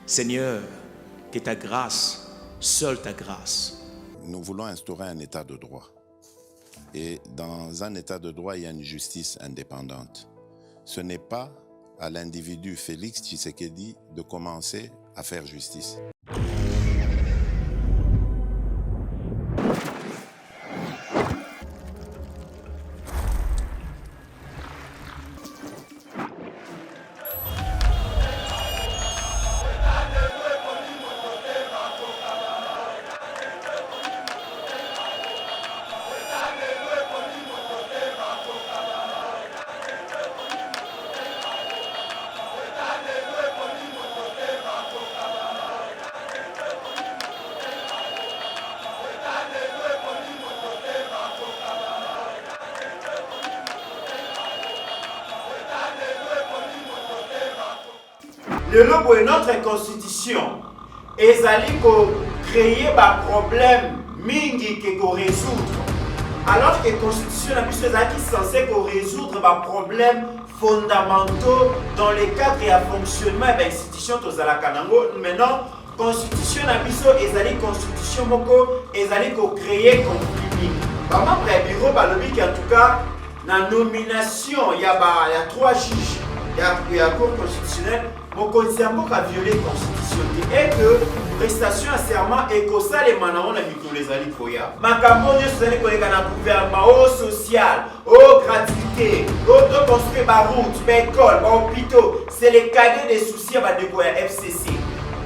Seigneur, que ta grâce, seule ta grâce. Nous voulons instaurer un état de droit. Et dans un état de droit, il y a une justice indépendante. Ce n'est pas à l'individu Félix Tshisekedi de commencer à faire justice. Le lobo est notre constitution. Ezali ko créer ba problème mingi ke ko résoudre. Alors que la constitution la plus censée résoudre ba problème fondamentaux dans les cadres et à fonctionnement de l'institution tozala kanango. Maintenant constitution na biso ezali constitution moko ezali ko créer conflit. Ba membre ya bureau balobi en tout cas na nomination il y a 3 juges. Il y a cour constitutionnelle. Mon Konziambo a violé la constitution et que prestation à serment et que ça les manants la micro les ali koya. Makambo ne se les collègues na gouvernement au social, au gratuité, au de construire ba route, ba école, ba hôpitaux, c'est les cadets des soucis à de koya FCC.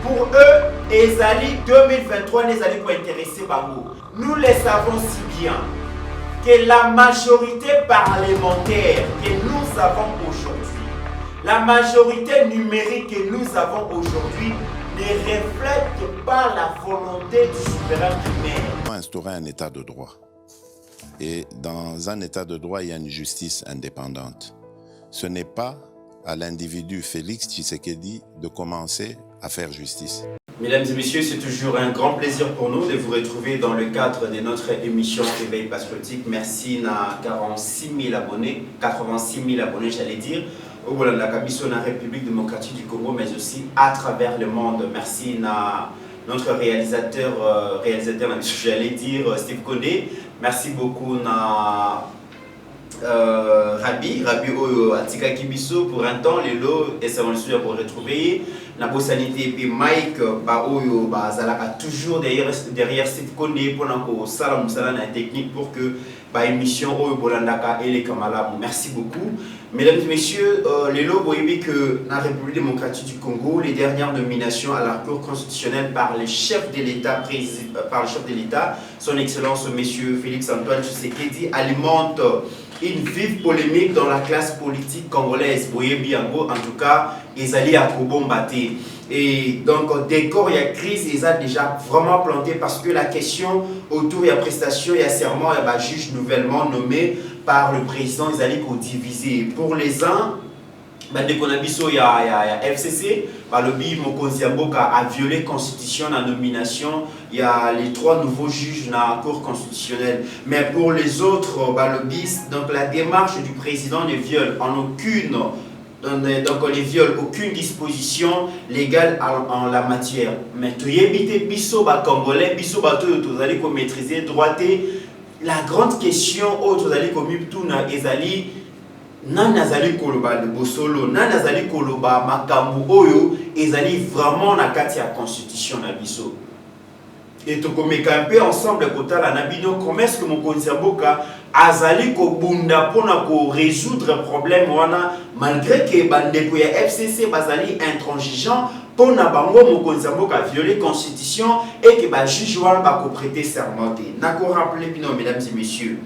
Pour eux, les ali 2023 les ali ko intéressés par vous. Nous les savons si bien que la majorité parlementaire que nous avons aujourd'hui, la majorité numérique que nous avons aujourd'hui ne reflète pas la volonté du souverain primaire. Nous voulons instaurer un état de droit. Et dans un état de droit, il y a une justice indépendante. Ce n'est pas à l'individu Félix Tshisekedi de commencer à faire justice. Mesdames et messieurs, c'est toujours un grand plaisir pour nous de vous retrouver dans le cadre de notre émission Éveil Patriotique. Merci à 86 000 abonnés, 86 000 abonnés j'allais dire, au Bolanda Kabiso, la République démocratique du Congo, mais aussi à travers le monde. Merci à notre réalisateur, j'allais dire Steve Kondé. Merci beaucoup à Rabi Atika Kibiso pour un temps, les lots et ça va le pour retrouver. La sanité et puis Mike Zalaka toujours derrière Steve Kondé pour la technique pour que l'émission Bolandaka et les Kamala. Merci beaucoup. Mesdames et messieurs, les lots que la République démocratique du Congo, les dernières nominations à la Cour constitutionnelle par le chef de l'État, son Excellence Monsieur Félix Antoine Tshisekedi, alimente une vive polémique dans la classe politique congolaise. En tout cas, ils allaient à Kobombaté. Et donc, décor, il y a crise, ils ont déjà vraiment planté parce que la question autour de la prestation, il y a serment, il y a un juge nouvellement nommé par le président, ils allaient diviser. Pour les uns, il y a FCC, le BI Mokonziambo a violé la constitution, la nomination, il y a les 3 nouveaux juges dans la Cour constitutionnelle. Mais pour les autres, le BIS, donc la démarche du président ne viole en aucune. Donc on ne viole aucune disposition légale en la matière. Mais tu éviter biso ba congolais, biso ba to allez maîtriser droité. La grande question autre allez comme tout na ezali nan nazali koloba le bosolo, nan nazali koloba makambu oyo ezali vraiment na kati ya constitution na biso. Et tu komeka un peu ensemble kotala na bino comment est-ce que mon Konziamboka azali ko bunda pona ko résoudre problème wana malgré que bandeko ya FCC bazali intransigeant pona bango mon Konziamboka violé constitution et que ba juge wana ba ko prêter serment. Nako rappeler bino mesdames et messieurs.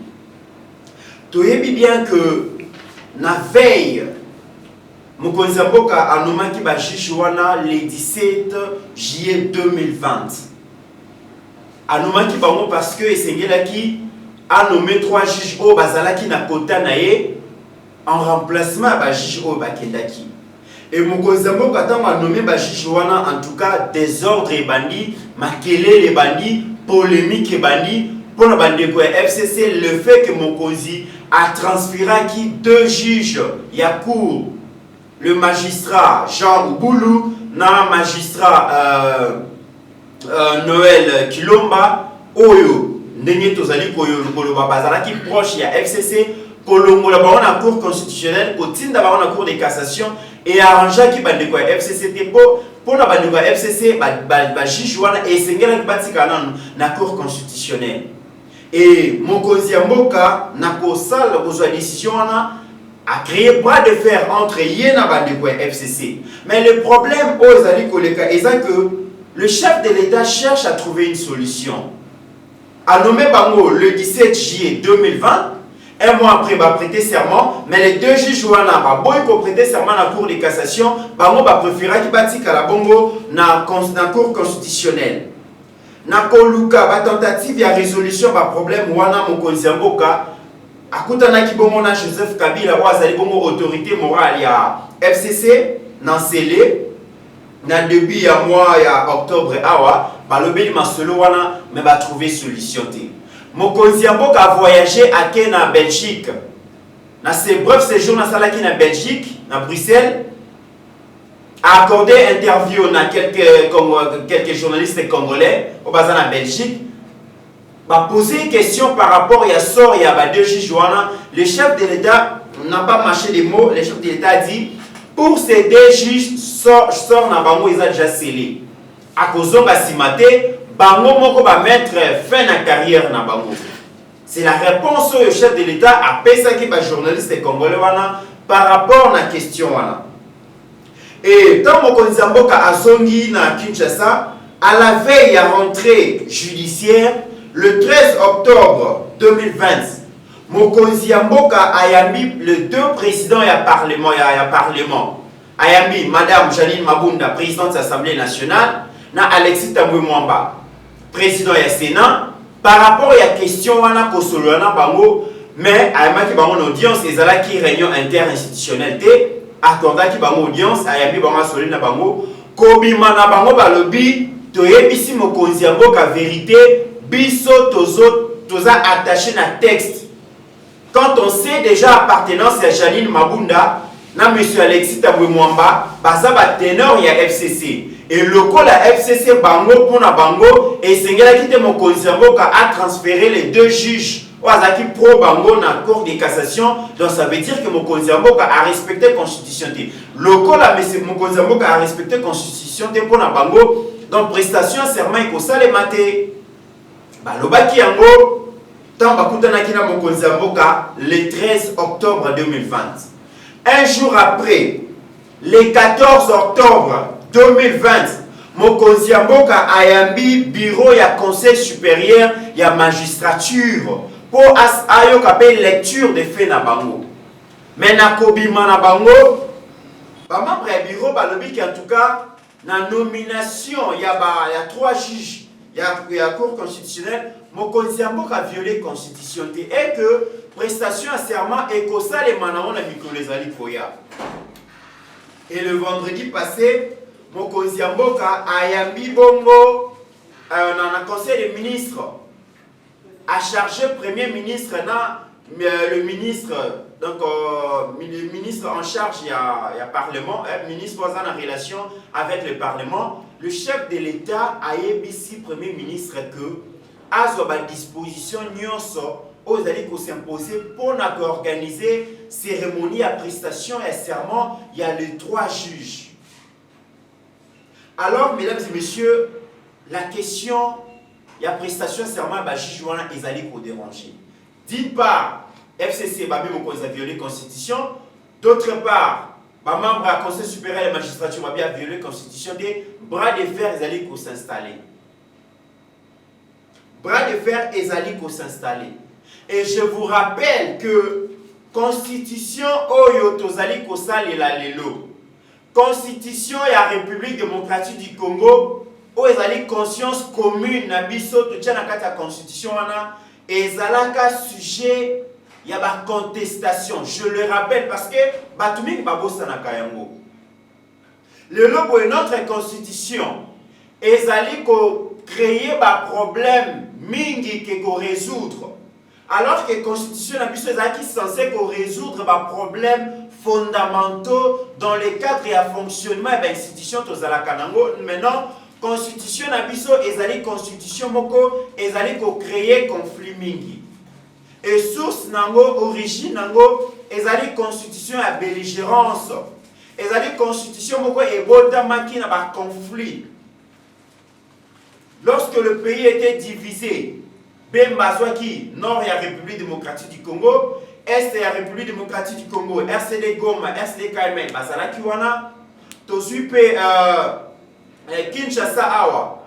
Toyebi bien que na veille mon Konziamboka a nommé ki ba juge wana le 17 juillet 2020. A nommé ki bango parce que esengeli a nommé 3 juges au bazalaki na kota naye en remplacement à juge au bakendaki. Et mon Konziamboka a nommé juge wana en tout cas désordre et bandi, makele les bandits, polémique et bandi pour la bandeko FCC le fait que mon Konzi a transféré qui 2 juges Yakour, le magistrat Jean Ouboulou, na magistrat Noël Kilomba oyo ndenge tozali koloba bazalaki proche ya FCC kolongola bango na cour constitutionnelle kotinda bango na cour de cassation et arrangeaki bandeko ya FCC te mpona bandeko ya FCC bajuge wana esengelaki batika na cour constitutionnelle et mokonzi ya mboka na kosala kozwa décision wana a créé bras de fer entre ye na bandeko ya FCC. Mais le problème aux ezali koleka eza que le chef de l'État cherche à trouver une solution. A nommé bango le 17 juillet 2020, un mois après va prêter serment, mais les deux juges wana ba boy ko prêter serment na cour de cassation, bango ba préféra ki batika la bongo na cour constitutionnelle. Na koluka ba tentative ya résolution ba problème wana mokonzi mboka akutana ki bongo na Joseph Kabila wa azali bongo autorité morale ya FCC na scellé na début ya mois ya octobre awa balobeli masolo wana mais ba trouver solution te. Mokonzi mboka a voyagé à Kenya, Belgique. Dans ses brefs séjours dans salaki na Belgique, na Bruxelles, a accordé interview à quelques journalistes congolais au bazar na Belgique. Va poser une question par rapport à sort et à deux juges. Le chef de l'État n'a pas mâché les mots. Le chef de l'État a dit pour ces deux juges sort na bango ils ont déjà scellé. À cause de simate bango moko va mettre fin à carrière na bango. C'est la réponse au chef de l'État à pesaki ba journaliste congolais wana par rapport à la question wana. Et tant mokonzi mboka azongi na Kinshasa à la veille à rentrée judiciaire le 13 octobre 2020 mokonzi mboka ayami le deux présidents ya parlement ayami madame Janine Mabunda présidente de l'Assemblée nationale na Alexis Tambwe Mwamba président du Sénat, par rapport à la question wana kosolana bango, mais ayamaki bango audience ezalaki réunion interinstitutionnelle te, accordaki bango audience ayami bango solena bango, kobima na bango balobi toyebisi mokonzi mboka vérité, biso toza attaché na texte. Quand on sait déjà appartenance à Janine Mabunda, na monsieur Alexis Tambwe Mwamba, baza ba ténor ya FCC. Et le col la FCC bango pour na bango et sengela kite mokonzi mboka a transféré les deux juges wazaki pro bango na cour de cassation, donc ça veut dire que mokonzi mboka a respecté constitution te. Le col la monsieur mokonzi mboka a respecté constitution te pour na bango, donc prestation serment iko sale mate balobaki yango tant bakutana kina mokonzi mboka le 13 octobre 2020. Un jour après, le 14 octobre 2020, mokonzi mboka ayambi bureau ya conseil supérieur ya magistrature pour ayo kapé lecture de faits na bango. Mais na kobima na bango ba membre ya bureau balobi ki en tout cas na nomination ya trois juges ya cour constitutionnelle mokonzi mboka a violé constitution et que prestation à serment ekosalema na ona mikolo ezali koya. Et le vendredi passé mokonzi mboka ayambi bongo dans le conseil des ministres a chargé premier ministre le ministre donc le ministre en charge il y a parlement ministre en relation avec le parlement, le chef de l'État a ébisi premier ministre que azo ba disposition nyonso aux allez s'imposer pour organiser cérémonie à prestation et serment. Il y a les trois juges. Alors, mesdames et messieurs, la question, il y a prestation et serment, bah, juge wana ils allaient pour déranger. D'une part, FCC bah même a violé la constitution. D'autre part, bah membre du Conseil supérieur de la magistrature bah bien violé la constitution. Des bras de fer ils allaient pour s'installer. Bras de fer ils allaient pour s'installer. Et je vous rappelle que constitution oyo tozali kosalela lelo. Constitution ya République démocratique du Congo oyo ezali conscience commune na biso totia na kati ya constitution wana ezalaka sujet ya ba contestation. Je le rappelle parce que batumiki babosana kayango. Lelo boye notre constitution ezali ko créer ba problème mingi ke ko résoudre. Alors que la constitution est censée résoudre les problèmes fondamentaux dans le cadre et à fonctionnement de l'institution tozalaka nango. Maintenant, constitution na biso ezali constitution moko ezali ko créer conflit mingi. Et source nango, origine nango ezali constitution à belligérance. Ezali constitution moko ebotamaki na ba conflit. Lorsque le pays était divisé, Bemba Zwaki, nord et la République démocratique du Congo, est et la République démocratique du Congo, RCD Goma, RCD KML, Bazalaki wana, Tozupe Kinshasa Awa,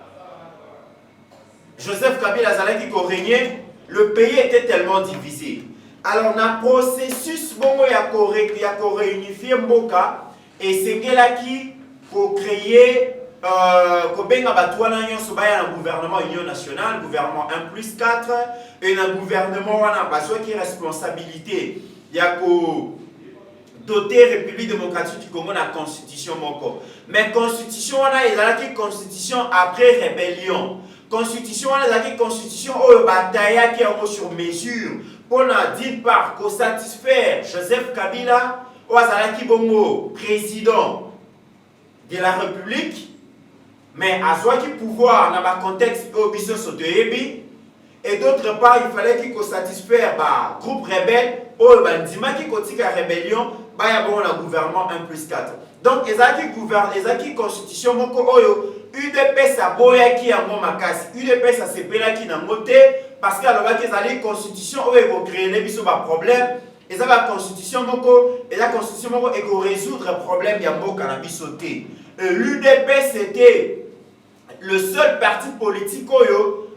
Joseph Kabila Zalaki ko régné, le pays était tellement divisé. Alors, dans le processus, il y a réunifié Mboka et c'est qui pour créer un gouvernement Union nationale, gouvernement 1+4, et un gouvernement qui a responsabilité. Il y a doter République démocratique du Congo la constitution moko. Mais constitution il y a la constitution après rébellion. Constitution il y a la constitution au bataille qui est sur mesure pour d'une part pour satisfaire Joseph Kabila ou Azalaki Bongo président de la République. Mais à soi qui pouvoir dans le contexte au biso sotoyebi et d'autre part il fallait qu'il satisfaire le groupe rebelle au bandima qui continue la rébellion bah y a bon le gouvernement 1+4. Donc ezaki constitution moko oyo UDPS a boya qui a mon makasi UDPS a sepela qui na moté parce que alors que ezali constitution oyo ko créer les biso ba problème et ça la constitution moko et la constitution moko et ko résoudre problème ya mboka na biso té. L'UDPS c'était le seul parti politique oyo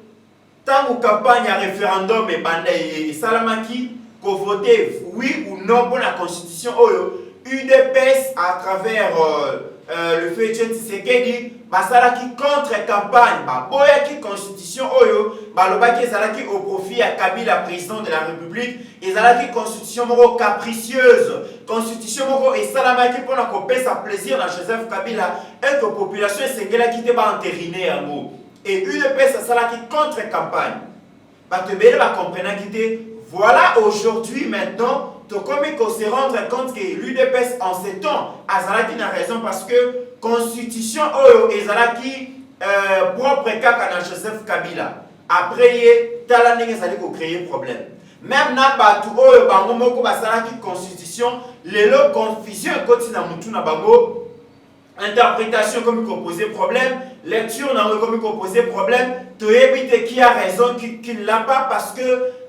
tant que campagne à référendum et salamaki qu'on votait oui ou non pour la constitution oyo UDPS à travers le fait de Tshisekedi basala qui contre campagne ba boya qui constitution oyo balobaki ezalaki au profit à Kabila président de la République ezalaki constitution moko capricieuse constitution moko et salamaki pour na kopesa plaisir na Joseph Kabila et que population esengela qui te ba entériner yango et UDPS asalaki contre campagne ba te bele ba comprendre qui te voilà aujourd'hui maintenant comme il faut se rendre compte que l'UDPS en ces temps Azalaki n'a raison parce que constitution oyo ezalaki propre kaka na Joseph Kabila après tala ndenge ezali ko créer problème même na batu oyo bango moko basalaki constitution lelo confusion ekoti na mutu na bango interprétation comme il poser problème lecture na comme il poser problème toyebi te qui a raison qui l'a pas parce que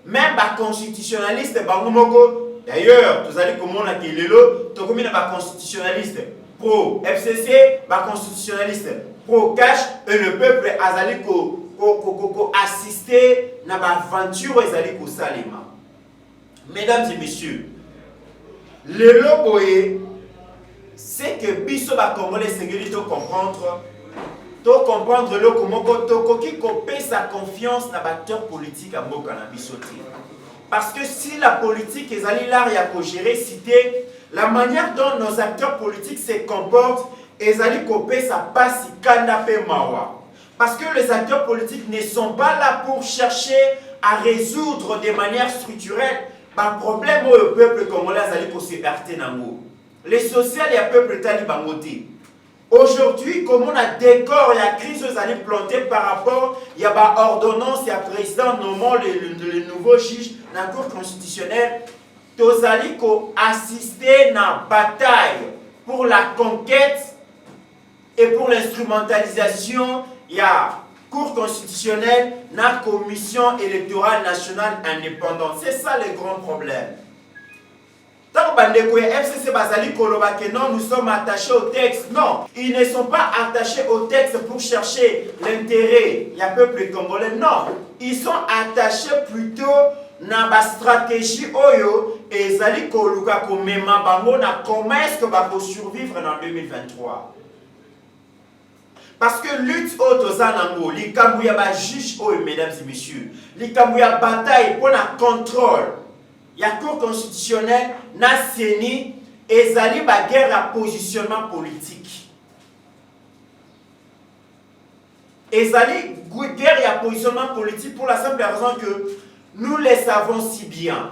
même ba constitutionnaliste bango moko. D'ailleurs, vous allez comment on a dit lelo, tu comme un constitutionnaliste pro FCC, un constitutionnaliste pro cash et le peuple azali ko assister na ba aventure ezali ko salima. Mesdames et messieurs, lelo boye c'est que biso ba congolais sengeli to comprendre le comment to koki ko paie sa confiance na acteur politique à mboka na biso ti. Parce que si la politique est allée là à gérer, citer la manière dont nos acteurs politiques se comportent, ils allaient couper sa passe canapé mawa. Parce que les acteurs politiques ne sont pas là pour chercher à résoudre de manière structurelle le problème où le peuple congolais allait pour se heurter dans l'eau. Les sociales et le peuple talibangoté. Aujourd'hui, comme on a décor, il y a crise aux années plantées par rapport, il y a une ordonnance, il y a un président nommant le nouveau juge dans la Cour constitutionnelle. Tous allez assister à la bataille pour la conquête et pour l'instrumentalisation. Il y a la Cour constitutionnelle, la Commission électorale nationale indépendante. C'est ça le grand problème. Tant que FCC Bazali Kolobake, non, nous sommes attachés au texte. Non, ils ne sont pas attachés au texte pour chercher l'intérêt du peuple congolais. Non, ils sont attachés plutôt à la stratégie Oyo et Zali Koluka Komema Bango na comment est-ce que va survivre en 2023. Parce que lutte autozanango, l'Ikambouya ba juge Oyo, mesdames et messieurs, l'Ikambouya bataille pour le contrôle. Il y a la Cour constitutionnelle, Nasseni, et Zali ba guerre à positionnement politique. Et Zali guerre à positionnement politique pour la simple raison que nous les savons si bien.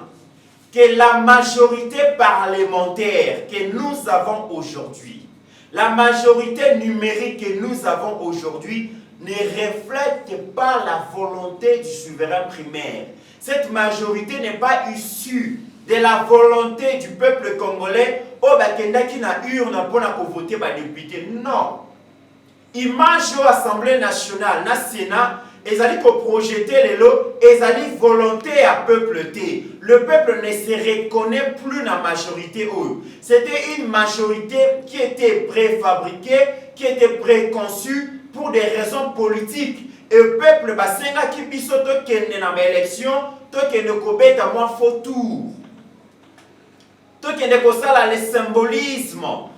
que la majorité parlementaire que nous avons aujourd'hui, la majorité numérique que nous avons aujourd'hui ne reflète pas la volonté du souverain primaire. Cette majorité n'est pas issue de la volonté du peuple congolais au bakendaki na urne pour voter les députés. Non. Image de l'Assemblée nationale, na Sénat, ils allaient projeter les lots, ils allaient volonté à peuple. Le peuple ne se reconnaît plus dans la majorité. C'était une majorité qui était préfabriquée, qui était préconçue pour des raisons politiques. Et le peuple, basenga ki biso to kende na élection, to kende kobeta moi faux tour. To kende kosala le symbolisme.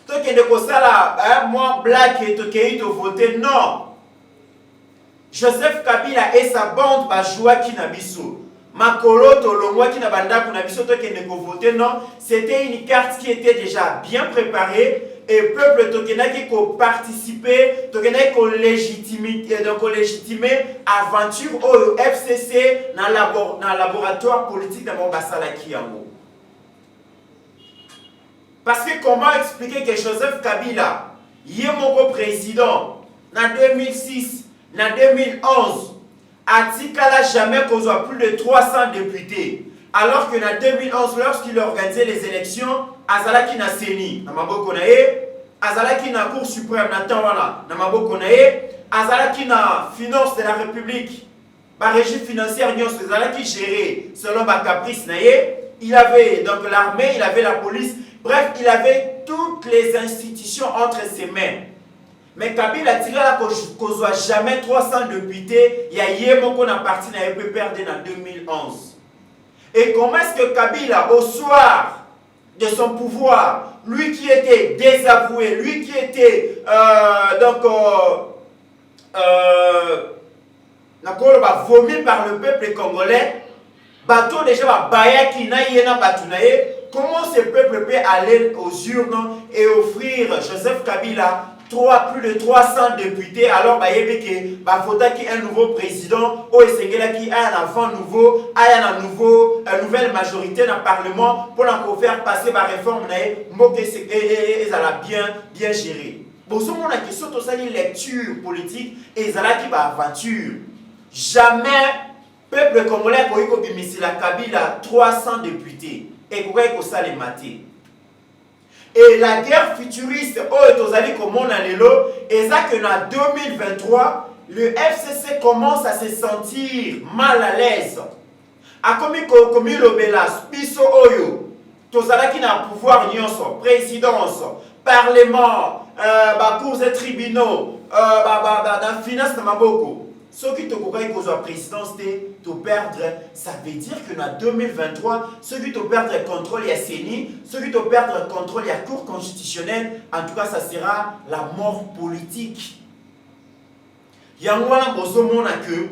To kende kosala moi black et to kende to voter non. Joseph Kabila et sa bande ba joua ki na biso. Makolo to longwa ki na banda ku na biso to kende ko voter non, c'était une carte qui était déjà bien préparée. Et le peuple qui a participé, qui a légitimé l'aventure au FCC dans le laboratoire politique de Mombasala Kiyango. Parce que comment expliquer que Joseph Kabila, il est mon président, en 2006, en 2011, a jamais causé plus de 300 députés. Alors que en 2011, lorsqu'il a organisé les élections, Azalaki na Seni, na maboko na ye, Azalaki na Cour suprême na Tawana, na maboko na ye, Azalaki na finance de la République, ba régie financière nyonso Azalaki géré selon ba caprice na ye, il avait donc l'armée, il avait la police, bref, il avait toutes les institutions entre ses mains. Mais Kabila Tigala kozwa jamais 300 députés, il y a yemo qu'on a parti na EPPRD en 2011. Et comment est-ce que Kabila, au soir de son pouvoir, lui qui était désavoué, lui qui était vomi par le peuple congolais, bateau déjà bayaki na yena batunaye, comment ce peuple peut aller aux urnes et offrir Joseph Kabila plus de 300 députés, alors il y a un nouveau président, ou il y a un enfant nouveau, une nouvelle majorité dans le Parlement pour faire passer la réforme, et bien géré. Bon, ce moment qui sont aussi une lecture politique et ils ont aventure. Jamais peuple congolais a la Kabila 300 députés et pourquoi il faut les mater. Et la guerre futuriste, et ça que en 2023, le FCC commence à se sentir mal à l'aise. A comme l'obélas, biso oyo, tozalaki na pouvoir nyonso, présidence, parlement, cours et tribunaux, dans finance na maboko. Ceux qui ont la présidence de perdre, ça veut dire que en 2023, ceux qui ont perdre le contrôle de la CENI, ceux qui ont perdre le contrôle de la Cour constitutionnelle, en tout cas, ça sera la mort politique. Il y a un que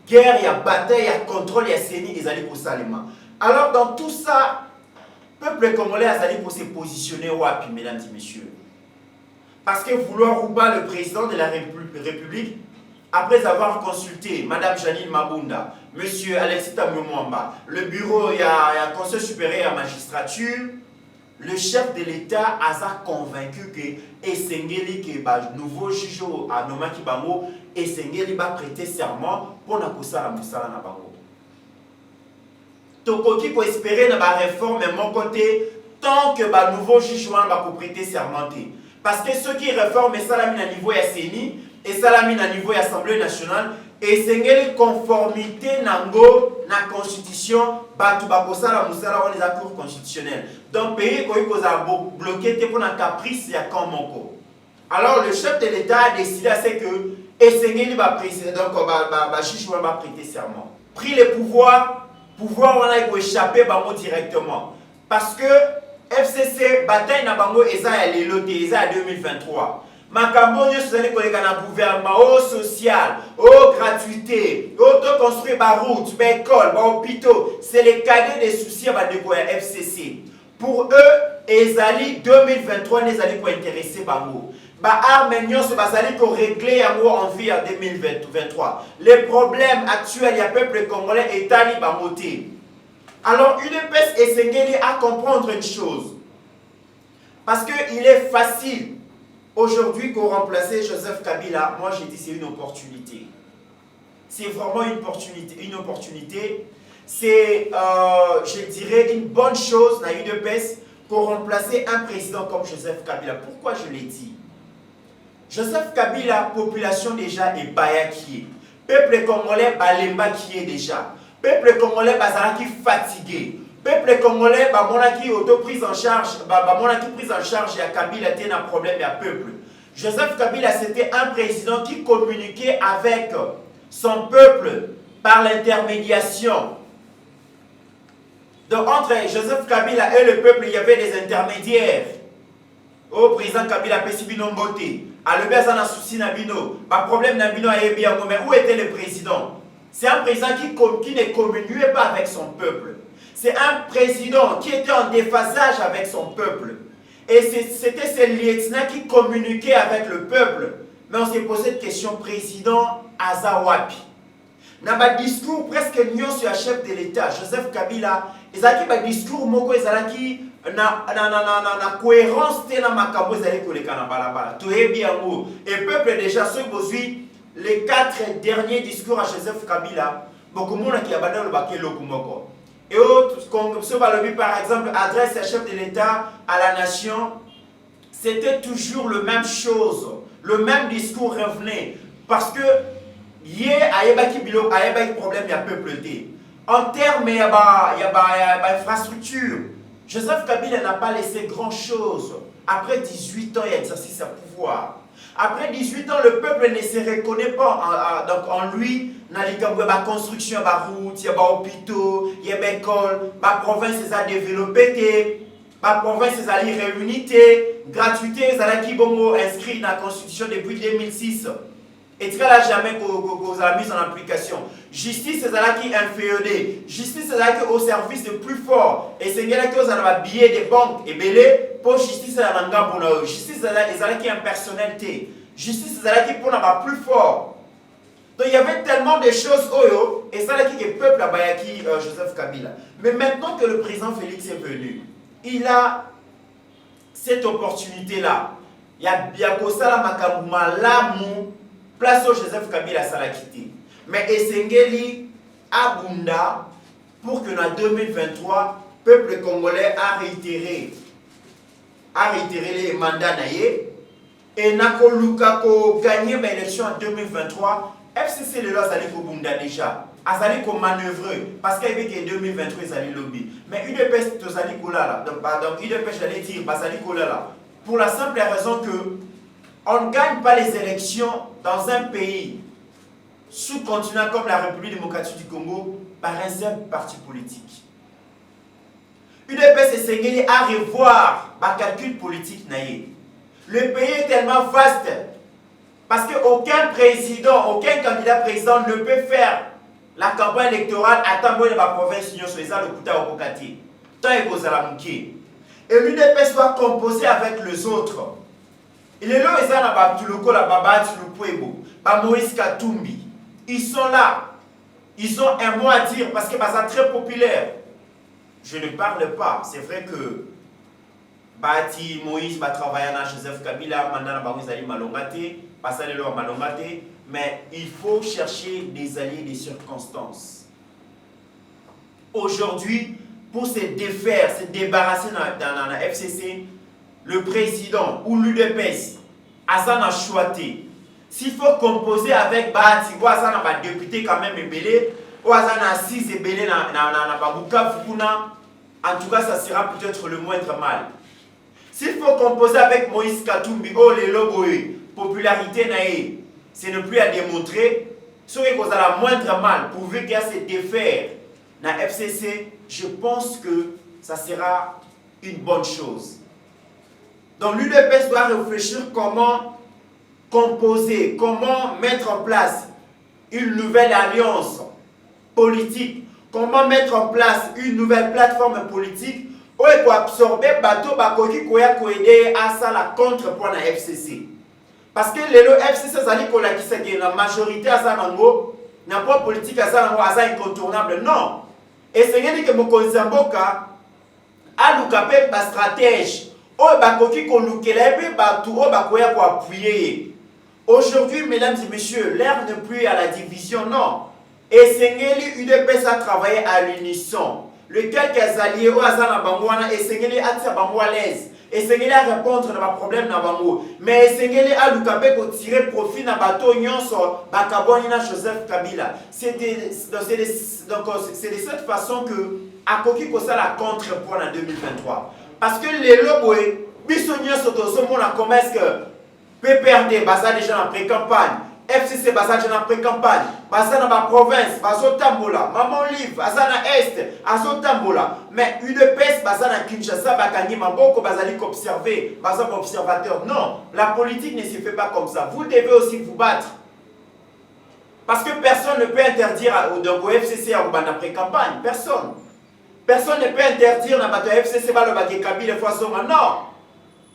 guerre, il y a bataille, il y a contrôle de la CENI, ils allaient pour ça. Alors, dans tout ça, le peuple congolais a allé pour se positionner, mesdames et messieurs. Parce que vouloir ou pas le président de la République, après avoir consulté Mme Janine Mabunda, M. Alexis Tamio-Mwamba, le bureau, il y a un conseil supérieur à la magistrature, le chef de l'État a convaincu que Essengeli, qui est le nouveau juge à Nomaki Bango, Essengeli va prêter serment pour la Moussala na Bango. Tokoki pour espérer dans la réforme de mon côté, tant que le nouveau juge va prêter serment. Parce que ceux qui réforment ça à niveau de CENI, et ça à niveau de l'Assemblée nationale, et c'est une conformité nango na constitution, batu bakosa la musala on les accords constitutionnels. Donc pays qui a bloqué pour un caprice ya Kamoko. Alors le chef de l'État a décidé à ce que Essengeli va présider donc chichou va prêter serment. Pris le pouvoir on a échappé bango directement parce que FCC bataille na bango eza ya lelo te eza ya 2023. Makambo nyonso ezali koleka na gouvernement social, gratuité, construire ba route, ba école, ba hôpitaux, c'est les cadets des soucis ba deko ya FCC. Pour eux, ezali 2023 nezali ko intéresser bango. Ba arme nyonso bazali ko régler yango en vie en 2023. Les problèmes actuels ya peuple congolais etali bango te. Alors UDPS et Sengeli à comprendre une chose. Parce qu'il est facile aujourd'hui qu'on remplace Joseph Kabila. Moi j'ai dit c'est une opportunité. C'est vraiment une opportunité. C'est, je dirais, une bonne chose dans l'UDPS pour remplacer un président comme Joseph Kabila. Pourquoi je l'ai dit? Joseph Kabila, population déjà est bayaki. Peuple congolais, balemba qui est déjà. Peuple congolais, bazaraki fatigué. Peuple congolais, bamonaki auto-prise en charge. Bamonaki prise en charge, il y a Kabila, il y a un problème, il y a peuple. Joseph Kabila, c'était un président qui communiquait avec son peuple par l'intermédiation. Donc entre Joseph Kabila et le peuple, il y avait des intermédiaires. Au président Kabila, Pessibino Mbote, à le bézan a souci Nabino, pas problème Nabino a bien, mais où était le président? C'est un président qui ne communiait pas avec son peuple. C'est un président qui était en déphasage avec son peuple. Et c'était ces lieutenants qui communiquaient avec le peuple. Mais on s'est posé cette question, président Azawapi. Dans un discours presque nion sur le chef de l'État, Joseph Kabila, il a un discours moko ezalaki na cohérence te na makambo ezali koleka na balabala. Toyebi yango. Et peuple déjà ceux bozui les 4 derniers discours à Joseph Kabila, beaucoup monde qui a bandé le baké lokumoko. Et autres comme ce balobi par exemple adresse à chef de l'État à la nation, c'était toujours le même chose, le même discours revenait parce que il y a un problème, il y a peuple. En termes, il y a infrastructure. Joseph Kabila n'a pas laissé grand-chose. Après 18 ans, il exerce son pouvoir. Après 18 ans, le peuple ne se reconnaît pas en lui. Il y a construction, il y a route, il y a hôpitaux, il y a école, la province a développé, la province a réunité, gratuité, qui est inscrit dans la constitution depuis 2006. Et tu n'as jamais mise en application. Justice, c'est là qui est inféodée. Justice, c'est là qui est au service le plus fort. Et c'est là qui est un billet de banque. Et belé, pour justice, c'est là justice, c'est là qui est impersonnalité. Justice, c'est là qui est pour le plus fort. Donc il y avait tellement de choses, et c'est là qui est peuple à Bayaki, Joseph Kabila. Mais maintenant que le président Félix est venu, il a cette opportunité-là. Il y a bien que ça, la place au Joseph Kabila ça l'a quitté. Mais Esengeli Abunda pour que en 2023, le peuple congolais a réitéré les mandats naïe et Nakoluka ko gagné l'élection en 2023. FCC le loi Zali Kobunda déjà. Azali ko manœuvrer parce qu'il y a 2023 Zali lobby. Mais UDPS to Zali Kolala. Donc UDPS j'allais dire Zali Kolala. Pour la simple raison que on ne gagne pas les élections dans un pays sous-continent comme la République démocratique du Congo par un seul parti politique. UDPS et Sengeli à revoir ma calcul politique naïe. Le pays est tellement vaste parce qu'aucun président, aucun candidat président ne peut faire la campagne électorale à Tamboy de la province Union sur les le Kouta au Bokati. Tant et Bozalamuki. Et l'UDPS doit composer avec les autres. Et les gens Moïse Katumbi, ils sont là. Ils ont un mot à dire parce que c'est très populaire. Je ne parle pas. C'est vrai que Bati Moïse va travailler avec Joseph Kabila, mais il faut chercher des alliés des circonstances. Aujourd'hui, pour se défaire, se débarrasser dans la FCC, le président ou l'UDPS, Azana choisi. S'il faut composer avec Bati, ou Azana va député quand même ébélé, ou Azana assise ébélé dans Babuka Fukuna, en tout cas, ça sera peut-être le moindre mal. S'il faut composer avec Moïse Katumbi, oh les lobos, popularité naïe, c'est ne plus à démontrer, ce qui cause la moindre mal, pourvu qu'il y a se défaire dans la FCC, je pense que ça sera une bonne chose. Donc l'UDPS doit réfléchir comment composer, comment mettre en place une nouvelle alliance politique, comment mettre en place une nouvelle plateforme politique où il faut absorber bateau bakoki koya ko aider à ça la contre pour la FCC. Parce que le FCC zali ko la kisaki la majorité à ça nango n'a pas politique à ça nango à ça incontournable non. Et c'est que mokonzi mboka aluka pe ba stratège oyo bakoki kolukela pe batu oyo bakoya ko appuyer. Aujourd'hui, mesdames et messieurs, l'ère n'est plus à la division, non. Et Sengeli UDPS a travaillé à l'unisson. Le quelques alliés au Azana Bangwana et Sengeli a tiré Bango à l'aise. Et Sengeli a répondre à nos problèmes dans Bango. Mais Sengeli a l'Ukabe pour tirer profit dans bateau Nyonso, Bakabonina Joseph Kabila. C'est de cette façon que Akoki Kosa la contre-point en 2023. Parce que les loboués, Bissonien Sotosomo, comment est-ce que PPRD, basa déjà en pré-campagne, FCC, basa déjà en pré-campagne, basa dans ma province, baso Tambola, Maman Live, basa dans Est, aso Tambola, mais UDPS, basa dans Kinshasa, bakani mamboko, basa li observer, basa observateur. Non, la politique ne se fait pas comme ça. Vous devez aussi vous battre. Parce que personne ne peut interdire au FCC à la pré-campagne. Personne. Personne ne peut interdire à la FCC à la Kabila fois son non.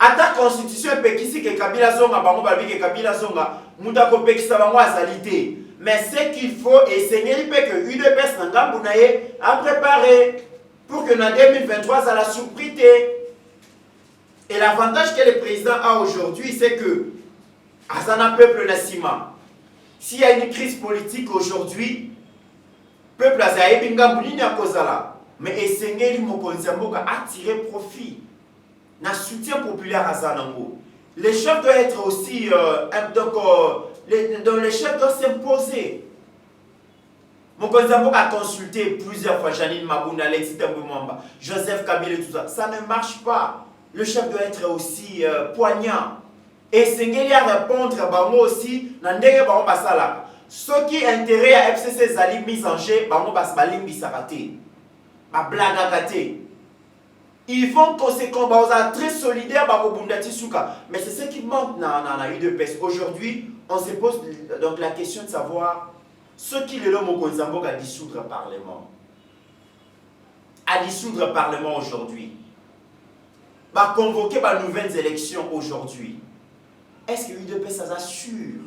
À ta constitution, Pekisi que Kabila Zonga, Bango Babi que Kabila Zonga, Moutako Pekisa Bango Azalité. Mais ce qu'il faut, et c'est que UDPS Nangambounaye a préparé pour que en 2023, ça la surprise. Et l'avantage que le président a aujourd'hui, c'est que, Azana peuple Nassima, s'il y a une crise politique aujourd'hui, peuple Azaï Bingambouni à Kozala, mais Essengeli Mokonzamboka a tiré profit. Na soutien populaire à Zanango. Les chefs doivent être aussi, les chefs doivent s'imposer. Mokonzamboka a consulté plusieurs fois Janine Mabouna, Alexis Tambouamba, Joseph Kabila et tout ça. Ça ne marche pas. Le chef doit être aussi poignant. Et Sengeli a répondre à moi aussi, Nandege Bango Basala. Ce qui est intérêt à FCC Zali mise en jeu, Bango Basbalim Bisarate. Ma blague à gâter. Ils vont conséquemment très solidaires mais c'est ce qui manque dans la UDPS. Aujourd'hui, on se pose donc la question de savoir ce qui est l'homme au Gonzambok à dissoudre le Parlement. À dissoudre le Parlement aujourd'hui. À convoquer de nouvelles élections aujourd'hui. Est-ce que l'UDPS assure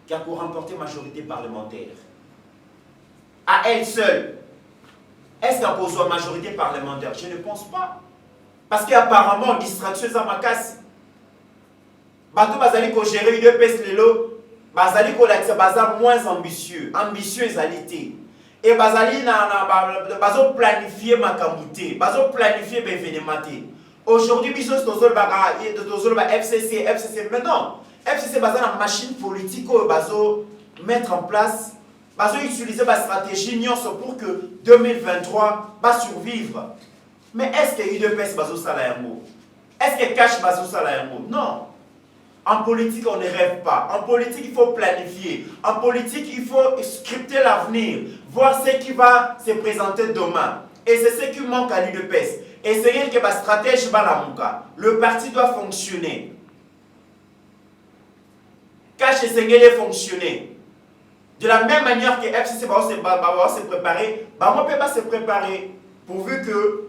qu'elle pourra remporter majorité parlementaire? À elle seule. Est-ce qu'elle peut une majorité parlementaire? Je ne pense pas. Parce qu'apparemment, distraction à ma casse. Bato bazali ko gérer UDPS lelo, bazali ko l'accès baza moins ambitieux, ambitieux ezalité. Et bazali bazo planifier makambuté, bazo planifier l'événement. Aujourd'hui, biso tozol ba FCC maintenant. FCC baza na machine politique bazo mettre en place, bazo utiliser la stratégie nyonso pour que 2023 va survivre. Mais est-ce que UDPS bazo sala yango? Est-ce que cash bazo sala yango? Non. En politique, on ne rêve pas. En politique, il faut planifier. En politique, il faut scripter l'avenir, voir ce qui va se présenter demain. Et c'est ce qui manque à l'UDPS. Et c'est elle qui est la stratégie Balamuka. Le parti doit fonctionner. Cash et Sengele fonctionner. De la même manière que FCC va se préparer, on ne peut pas se préparer pourvu que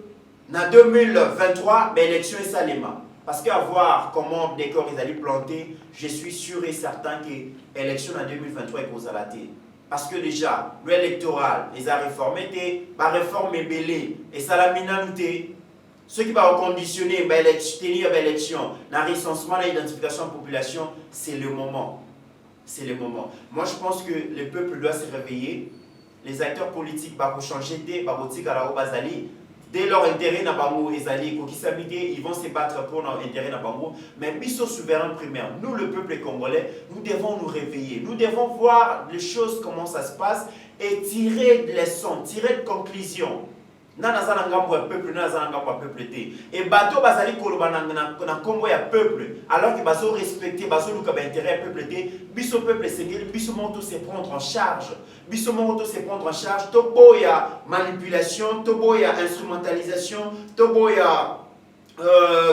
en 2023, l'élection est saléma. Parce qu'à voir comment décor ils allaient planter, je suis sûr et certain que l'élection en 2023 est cause à la tête. Parce que déjà, l'électoral, les a réformé, la réforme est belle, et ça l'a mis. Ce qui va conditionner tenir l'élection, le recensement, l'identification de la population, c'est le moment. C'est le moment. Moi, je pense que le peuple doit se réveiller. Les acteurs politiques vont changer de dès leur intérêt dans Bango et Zali, ils vont se battre pour leur intérêt dans Bango. Mais biso souverain primaire, nous le peuple congolais, nous devons nous réveiller. Nous devons voir les choses, comment ça se passe et tirer des leçons, tirer des conclusions. Nana zanangambo ya peuple, nana zanangambo ya peuple te. Et bateau bazali koloba na kombo ya peuple, alors que bazo respecter, bazo luka ba intérêt ya peuple te, biso peuple sengeli, biso monto se prendre en charge. Biso monto se prendre en charge, tobo ya manipulation, tobo ya instrumentalisation, tobo ya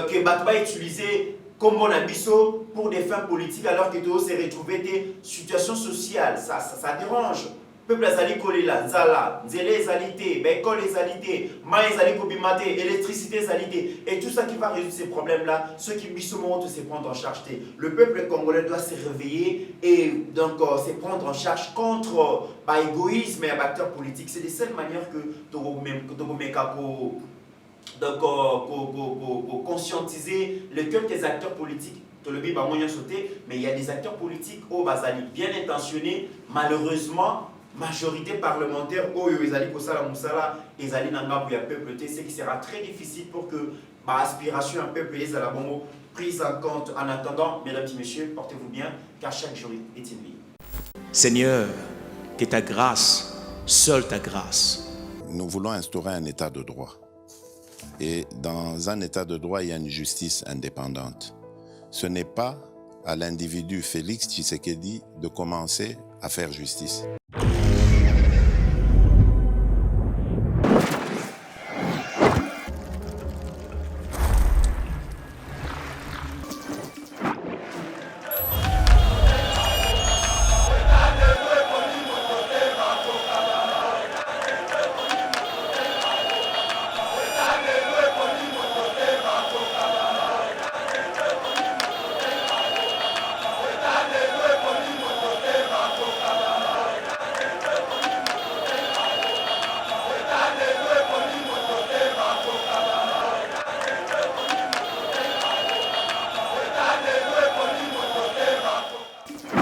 que bato ba utiliser comme on a biso pour des fins politiques alors que tout se retrouver des situations sociales, ça dérange. peuple azali kolela nzala nzele ezali te baekole ezali te mai ezali kobima te électricité ezali te et tout ça qui va résoudre ces problèmes là ceux qui biso moko se prendre en charge te le peuple congolais doit se réveiller et donc se prendre en charge contre l'égoïsme et acteurs politiques. C'est de cette manière que tokomeka donc conscientiser le cœur des acteurs politiques. Mais il y a des acteurs politiques au Bazali bien intentionnés, malheureusement majorité parlementaire au Ezali Kosala Moussala Ezali Nanga ya peuple ce qui sera très difficile pour que aspiration un peuple à la bongo prise en compte. En attendant, mesdames et messieurs, portez-vous bien car chaque jour est une vie. Seigneur, que ta grâce, seule ta grâce. Nous voulons instaurer un état de droit. Et dans un état de droit, il y a une justice indépendante. Ce n'est pas à l'individu Félix Tshisekedi de commencer à faire justice.